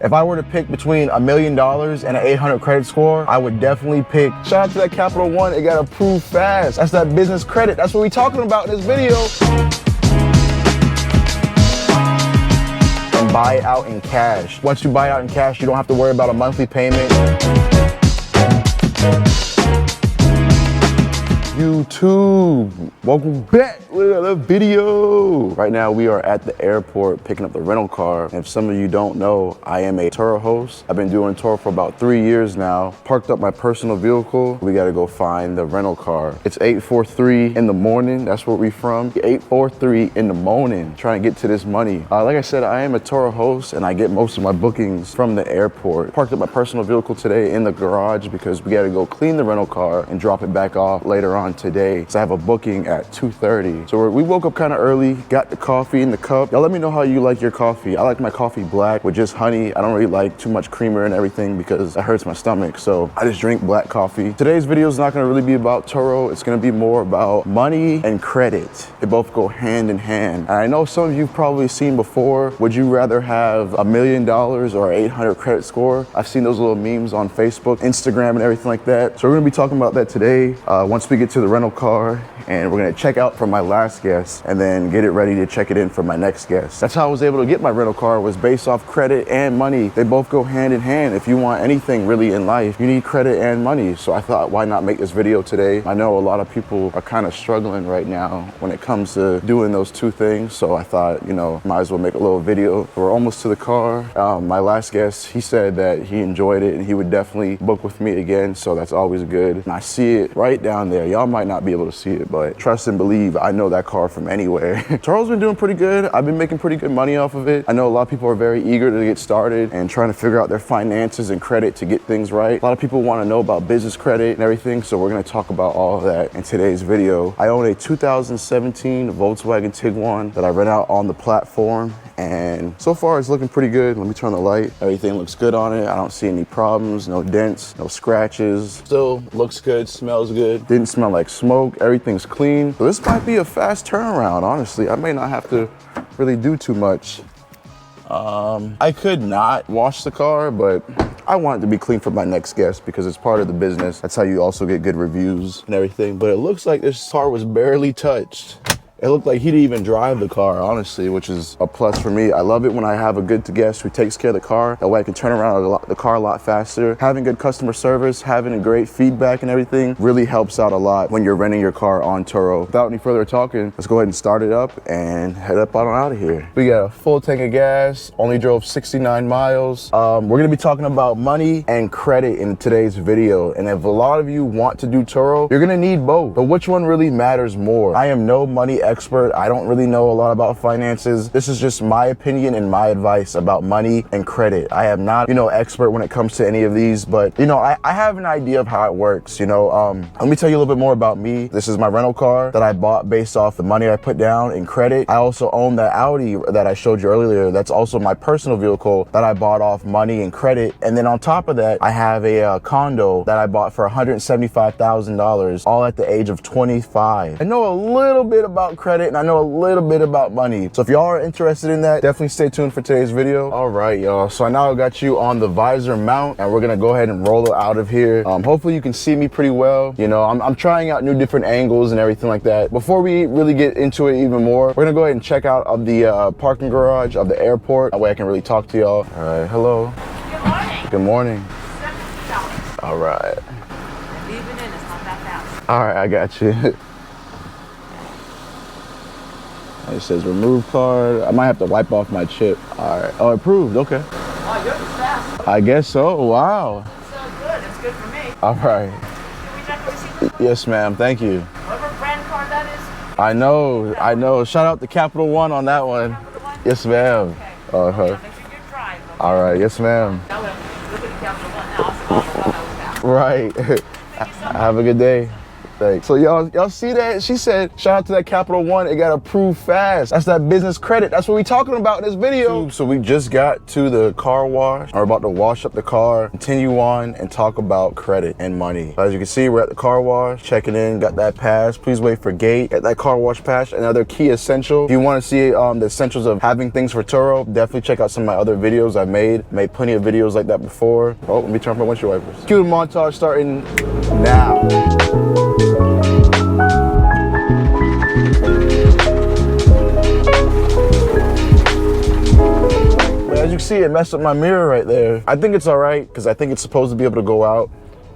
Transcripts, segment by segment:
If I were to pick between $1 million and an 800 credit score, I would definitely pick, shout out to that Capital One, it got approved fast. That's that business credit. That's what we're talking about in this video. And buy it out in cash. Once you buy it out in cash, you don't have to worry about a monthly payment. YouTube, welcome back with another video. Right now we are at the airport picking up the rental car. And if some of you don't know, I am a Turo host. I've been doing Turo for about 3 years now. Parked up my personal vehicle. We gotta go find the rental car. It's 8:43 in the morning. That's where we from. 8:43 in the morning, trying to get to this money. Like I said, I am a Turo host and I get most of my bookings from the airport. Parked up my personal vehicle today in the garage because we gotta go clean the rental car and drop it back off later on today. So I have a booking at 2:30. So we woke up kind of early, got the coffee in the cup. Y'all let me know how you like your coffee. I like my coffee black with just honey. I don't really like too much creamer and everything because it hurts my stomach. So I just drink black coffee. Today's video is not gonna really be about Turo. It's gonna be more about money and credit. They both go hand in hand. And I know some of you've probably seen before, would you rather have $1 million or 800 credit score? I've seen those little memes on Facebook, Instagram, and everything like that. So we're gonna be talking about that today. Once we get to the rental car, and we're gonna check out from my last guest and then get it ready to check it in for my next guest. That's how I was able to get my rental car, was based off credit and money. They both go hand in hand. If you want anything really in life, you need credit and money. So I thought, why not make this video today? I know a lot of people are kind of struggling right now when it comes to doing those two things. So I thought, you know, might as well make a little video. We're almost to the car. My last guest, he said that he enjoyed it and he would definitely book with me again. So that's always good. And I see it right down there. Y'all might not be able to see it, but trust and believe, I know that car from anywhere. Turo's been doing pretty good. I've been making pretty good money off of it. I know a lot of people are very eager to get started and trying to figure out their finances and credit to get things right. A lot of people want to know about business credit and everything, so we're going to talk about all of that in today's video. I own a 2017 Volkswagen Tiguan that I rent out on the platform, and so far it's looking pretty good. Let me turn the light. Everything looks good on it. I don't see any problems, no dents, no scratches. Still looks good, smells good. Didn't smell like smoke. Everything's clean. So this might be a fast turnaround, honestly. I may not have to really do too much. I could not wash the car, but I want it to be clean for my next guest because it's part of the business. That's how you also get good reviews and everything. But it looks like this car was barely touched. It looked like he didn't even drive the car, honestly, which is a plus for me. I love it when I have a good guest who takes care of the car. That way I can turn around the car a lot faster. Having good customer service, having a great feedback and everything really helps out a lot when you're renting your car on Turo. Without any further talking, let's go ahead and start it up and head up on out of here. We got a full tank of gas, only drove 69 miles. We're gonna be talking about money and credit in today's video. And if a lot of you want to do Turo, you're gonna need both. But which one really matters more? I am no money expert. I don't really know a lot about finances. This is just my opinion and my advice about money and credit. I am not, expert when it comes to any of these, but I have an idea of how it works. Let me tell you a little bit more about me. This is my rental car that I bought based off the money I put down in credit. I also own that Audi that I showed you earlier. That's also my personal vehicle that I bought off money and credit. And then on top of that, I have a condo that I bought for $175,000, all at the age of 25. I know a little bit about credit and I know a little bit about money. So if y'all are interested in that, definitely stay tuned for today's video. All right, y'all. So I now got you on the visor mount and we're gonna go ahead and roll it out of here. Hopefully you can see me pretty well. I'm trying out new different angles and everything like that. Before we really get into it even more, we're gonna go ahead and check out of the parking garage of the airport. That way I can really talk to y'all. All right, hello. Good morning. Good morning. $70. All right. Leave it in, it's not that fast. All right, I got you. It says remove card. I might have to wipe off my chip. All right. Oh, approved. Okay. Oh, yours is fast. I guess so. Wow. So good. It's good for me. All right. Can we check the receipt? Yes, ma'am. Thank you. Whatever brand card that is. I know. Shout out to Capital One on that one. Yes, ma'am. Okay. Make sure you drive. Okay? All right. Yes, ma'am. That way, look at the Capital One now. So I'll know that was fast. Right. Thank you so much. Have a good day. Thanks. So y'all see that? She said, shout out to that Capital One. It got approved fast. That's that business credit. That's what we talking about in this video. So we just got to the car wash. We're about to wash up the car, continue on and talk about credit and money. So as you can see, we're at the car wash, checking in, got that pass. Please wait for gate. Get that car wash pass. Another key essential. If you want to see the essentials of having things for Turo, definitely check out some of my other videos I've made. Made plenty of videos like that before. Oh, let me turn off my windshield wipers. Cue the montage starting now. As you can see, it messed up my mirror right there. I think it's all right because I think it's supposed to be able to go out,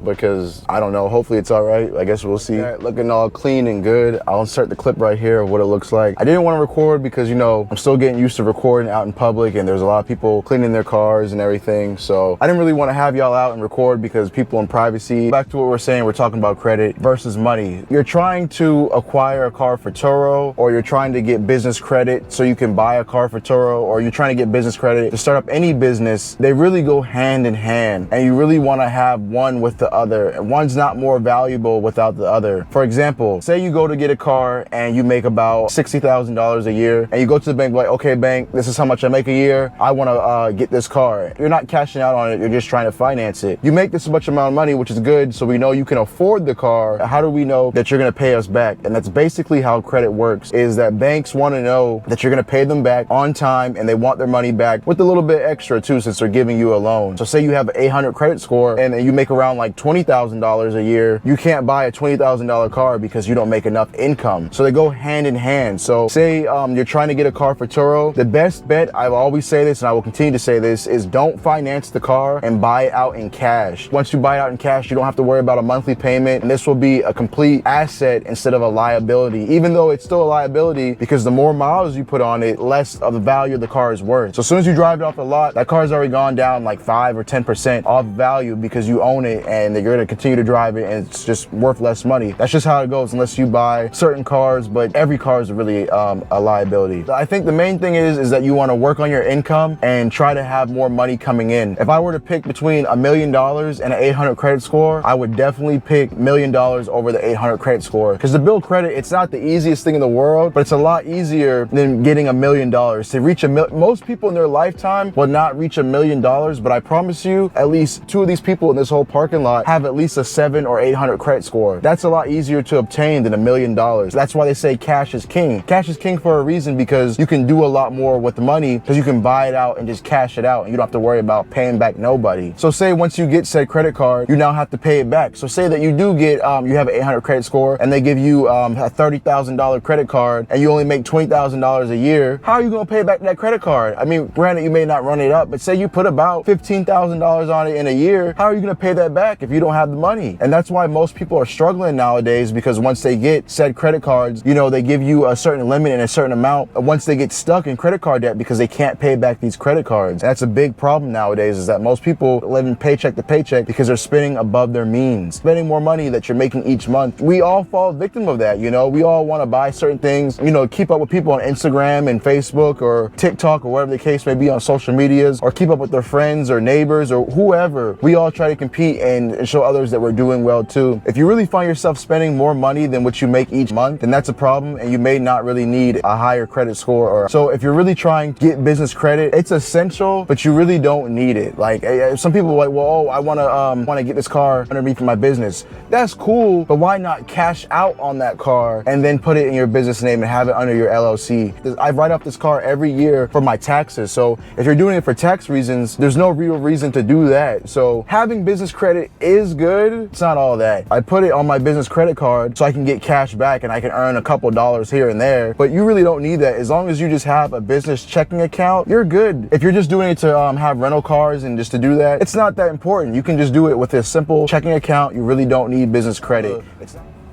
because I don't know, hopefully it's all right. I guess we'll see. All right, looking all clean and good. I'll insert the clip right here of what it looks like. I didn't want to record because, you know, I'm still getting used to recording out in public and there's a lot of people cleaning their cars and everything. So I didn't really want to have y'all out and record because people in privacy. Back to what we're saying, we're talking about credit versus money. You're trying to acquire a car for Turo, or you're trying to get business credit so you can buy a car for Turo, or you're trying to get business credit to start up any business. They really go hand in hand, and you really want to have one with the other, and one's not more valuable without the other. For example, say you go to get a car and you make about $60,000 a year, and you go to the bank like, okay bank, this is how much I make a year, I want to get this car. You're not cashing out on it, you're just trying to finance it. You make this much amount of money, which is good, so we know you can afford the car. How do we know that you're going to pay us back? And that's basically how credit works, is that banks want to know that you're going to pay them back on time, and they want their money back with a little bit extra too, since they're giving you a loan. So say you have an 800 credit score and you make around like $20,000 a year, you can't buy a $20,000 car because you don't make enough income. So they go hand in hand. So say you're trying to get a car for Turo, the best bet, I always say this and I will continue to say this, is don't finance the car and buy it out in cash. Once you buy it out in cash, you don't have to worry about a monthly payment, and this will be a complete asset instead of a liability, even though it's still a liability, because the more miles you put on it, less of the value of the car is worth. So as soon as you drive it off the lot, that car's already gone down like 5 or 10% off value because you own it and you're going to continue to drive it and it's just worth less money. That's just how it goes unless you buy certain cars, but every car is really a liability. So I think the main thing is that you want to work on your income and try to have more money coming in. If I were to pick between $1 million and an 800 credit score, I would definitely pick $1 million over the 800 credit score, because to build credit, it's not the easiest thing in the world, but it's a lot easier than getting $1 million. To reach most people in their lifetime will not reach $1 million, but I promise you, at least 2 of these people in this whole parking lot have at least a 700 or 800 credit score. That's a lot easier to obtain than $1 million. That's why they say cash is king. Cash is king for a reason, because you can do a lot more with the money, because you can buy it out and just cash it out and you don't have to worry about paying back nobody. So say once you get said credit card, you now have to pay it back. So say that you do get, you have an 800 credit score and they give you a $30,000 credit card and you only make $20,000 a year. How are you going to pay back that credit card? I mean, granted, you may not run it up, but say you put about $15,000 on it in a year, how are you going to pay that back if you don't have the money? And that's why most people are struggling nowadays, because once they get said credit cards, you know, they give you a certain limit and a certain amount. Once they get stuck in credit card debt because they can't pay back these credit cards. That's a big problem nowadays, is that most people live in paycheck to paycheck because they're spending above their means, spending more money that you're making each month. We all fall victim of that, you know. We all want to buy certain things, you know, keep up with people on Instagram and Facebook or TikTok or whatever the case may be on social medias, or keep up with their friends or neighbors or whoever. We all try to compete and show others that we're doing well too. If you really find yourself spending more money than what you make each month, then that's a problem, and you may not really need a higher credit score. Or so if you're really trying to get business credit, it's essential, but you really don't need it. Like some people are like, well, oh, I want to get this car underneath my business. That's cool, but why not cash out on that car and then put it in your business name and have it under your LLC? I write off this car every year for my taxes. So if you're doing it for tax reasons, there's no real reason to do that. So having business credit is good. It's not all that. I put it on my business credit card so I can get cash back and I can earn a couple dollars here and there, but you really don't need that. As long as you just have a business checking account, you're good. If you're just doing it to have rental cars and just to do that, it's not that important. You can just do it with a simple checking account. You really don't need business credit.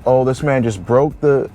Oh, this man just broke the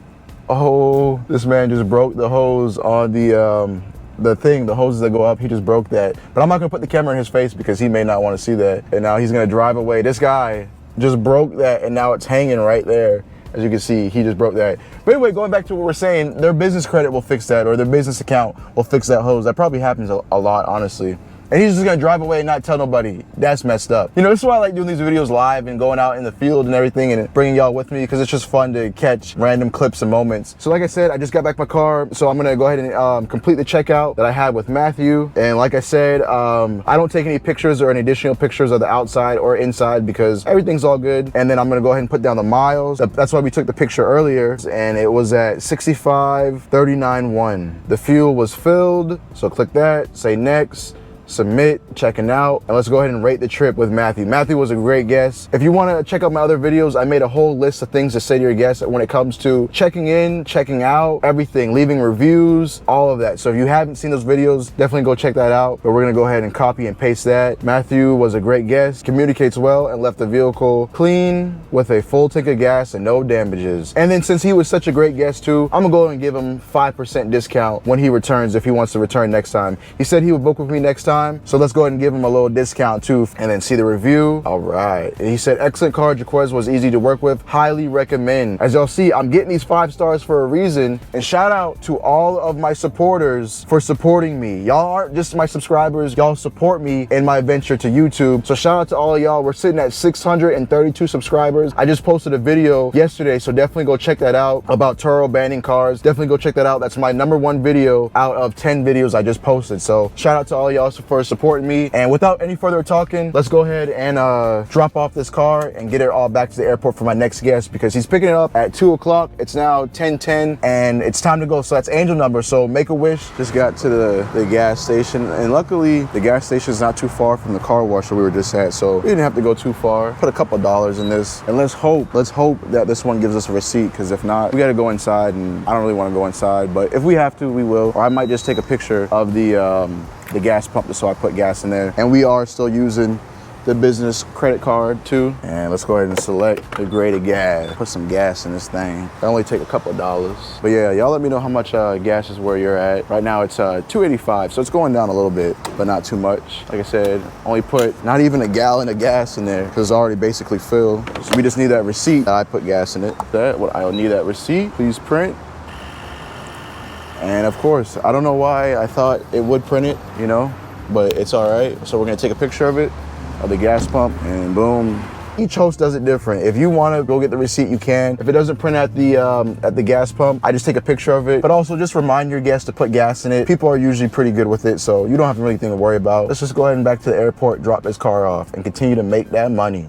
hose on the hoses that go up. He just broke that. But I'm not gonna put the camera in his face because he may not want to see that. And now he's gonna drive away. This guy just broke that and now it's hanging right there. As you can see, he just broke that. But anyway, going back to what we're saying, their business credit will fix that, or their business account will fix that hose. That probably happens a lot, honestly. And he's just gonna drive away and not tell nobody. That's messed up. You know, this is why I like doing these videos live and going out in the field and everything and bringing y'all with me, because it's just fun to catch random clips and moments. So like I said, I just got back my car, so I'm gonna go ahead and complete the checkout that I had with Matthew. And like I said, I don't take any pictures or any additional pictures of the outside or inside because everything's all good. And then I'm gonna go ahead and put down the miles. That's why we took the picture earlier, and it was at 65,39.1. The fuel was filled, so click that, say next, submit, checking out, and let's go ahead and rate the trip with Matthew. Matthew was a great guest. If you want to check out my other videos, I made a whole list of things to say to your guests when it comes to checking in, checking out, everything, leaving reviews, all of that. So if you haven't seen those videos, definitely go check that out. But we're gonna go ahead and copy and paste that. Matthew was a great guest, communicates well, and left the vehicle clean with a full tank of gas and no damages. And then since he was such a great guest too, I'm gonna go and give him 5% discount when he returns, if he wants to return next time. He said he would book with me next time, so let's go ahead and give him a little discount too, and then see the review. All right. And he said, excellent car. Jaquez was easy to work with. Highly recommend. As y'all see, I'm getting these 5 stars for a reason. And shout out to all of my supporters for supporting me. Y'all aren't just my subscribers. Y'all support me in my venture to YouTube. So shout out to all of y'all. We're sitting at 632 subscribers. I just posted a video yesterday, so definitely go check that out about Turo banning cars. Definitely go check that out. That's my #1 video out of 10 videos I just posted. So shout out to all y'all for supporting me. And without any further talking, let's go ahead and drop off this car and get it all back to the airport for my next guest, because he's picking it up at 2 o'clock. It's now 10:10 and it's time to go. So that's Angel number. So make a wish. Just got to the gas station, and luckily the gas station is not too far from the car wash that we were just at, so we didn't have to go too far. Put a couple dollars in this, and let's hope that this one gives us a receipt, because if not, we got to go inside, and I don't really want to go inside, but if we have to, we will. Or I might just take a picture of the gas pump, so I put gas in there. And we are still using the business credit card too. And let's go ahead and select the graded gas. Put some gas in this thing. I only take a couple of dollars. But yeah, y'all let me know how much gas is where you're at. Right now it's $2.85, so it's going down a little bit, but not too much. Like I said, only put not even a gallon of gas in there, because it's already basically filled. So we just need that receipt. I put gas in it. I'll need that receipt. Please print. And of course, I don't know why I thought it would print it, you know, but it's all right. So we're gonna take a picture of it, of the gas pump, and boom. Each host does it different. If you wanna go get the receipt, you can. If it doesn't print at the gas pump, I just take a picture of it. But also just remind your guests to put gas in it. People are usually pretty good with it, so you don't have anything to worry about. Let's just go ahead and back to the airport, drop this car off, and continue to make that money.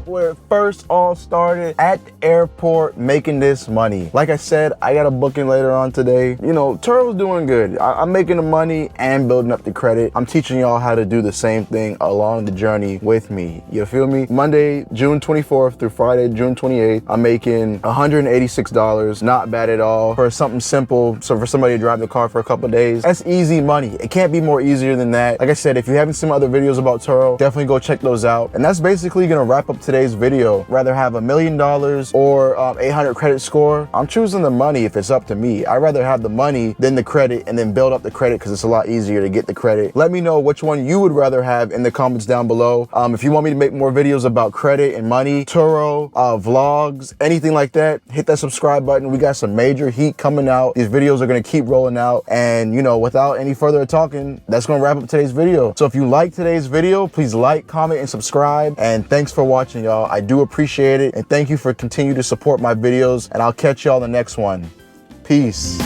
Where it first all started, at the airport, making this money. Like I said, I got a booking later on today. You know, Turo's doing good. I'm making the money and building up the credit. I'm teaching y'all how to do the same thing along the journey with me. You feel me? Monday, June 24th through Friday, June 28th, I'm making $186. Not bad at all for something simple. So for somebody to drive the car for a couple of days, that's easy money. It can't be more easier than that. Like I said, if you haven't seen my other videos about Turo, definitely go check those out. And that's basically gonna wrap up today's video. Rather have $1 million or 800 credit score, I'm choosing the money if it's up to me. I'd rather have the money than the credit, and then build up the credit, because it's a lot easier to get the credit. Let me know which one you would rather have in the comments down below. If you want me to make more videos about credit and money, Turo, vlogs, anything like that, hit that subscribe button. We got some major heat coming out. These videos are gonna keep rolling out. And you know, without any further talking, that's gonna wrap up today's video. So if you like today's video, please like, comment, and subscribe. And thanks for watching, y'all. I do appreciate it, and thank you for continuing to support my videos, and I'll catch y'all in the next one. Peace.